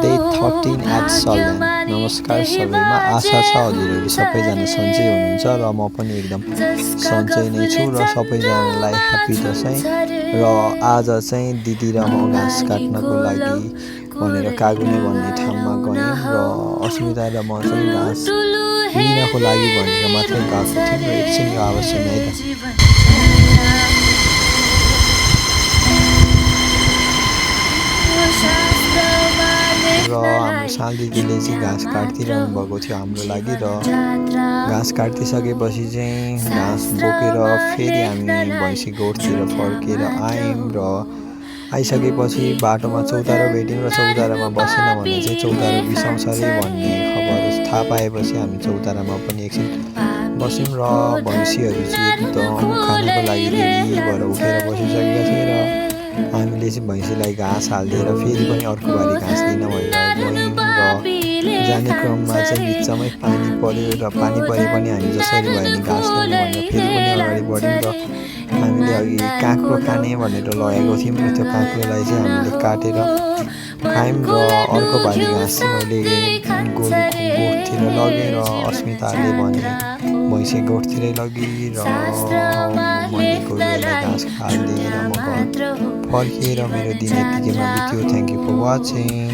Day 13 at Salyan. नमस्कार सबैमा, आशा छ हजुरहरू सबैजना सन्चै हुनुहुन्छ र म पनि एकदम सन्चै नै छु र सबैजनालाई ह्याप्पी दसैँ। र आज चाहिँ दिदी र म घाँस काट्नको लागि भनेर कागुने भन्ने ठाउँमा गयौँ र अस्मिता र म चाहिँ घाँस लिनको लागि भनेर मात्रै गएको थियौँ र एकछिन यो आवाज सुन्नु है त। र हाम्रो साल दिदीले चाहिँ घाँस काटिरहनु भएको थियो हाम्रो लागि र घाँस काटिसकेपछि चाहिँ घाँस बोकेर फेरि हामी भैँसी गोठतिर फर्केर आयौँ र आइसकेपछि बाटोमा चौतारो भेट्यौँ र चौतारामा बसेन भने चाहिँ चौतारो बिसाउँछ अरे भन्ने खबर थाहा पाएपछि हामी चौतारामा पनि एकछिन बस्यौँ र भैँसीहरू चाहिँ एकदम खानको लागि रेडी भएर उठेर बसिसकेका थिए र हामीले चाहिँ भैँसीलाई घाँस हालिदिएर फेरि पनि अर्को बारी घाँस दिन भएर गयौँ र जाने क्रममा चाहिँ बिचमै पानी पर्यो र पानी परे पनि हामी जसरी भयो भने घाँस ल्याउनु भनेर फेरि पनि अगाडि बढ्यौँ र हामीले अघि काँक्रो खाने भनेर लगेको थियौँ र त्यो काँक्रोलाई चाहिँ हामीले काटेर खायौँ र अर्को बारी घाँस चाहिँ मैले गोठतिर लगेँ र अस्मिताले भने भैँसी गोठतिरै लगी र मैले गोरुलाई घाँस हालिदिएँ र म घर फर्किएर मेरो दिन यतिकैमा बित्यो। Thank you for watching.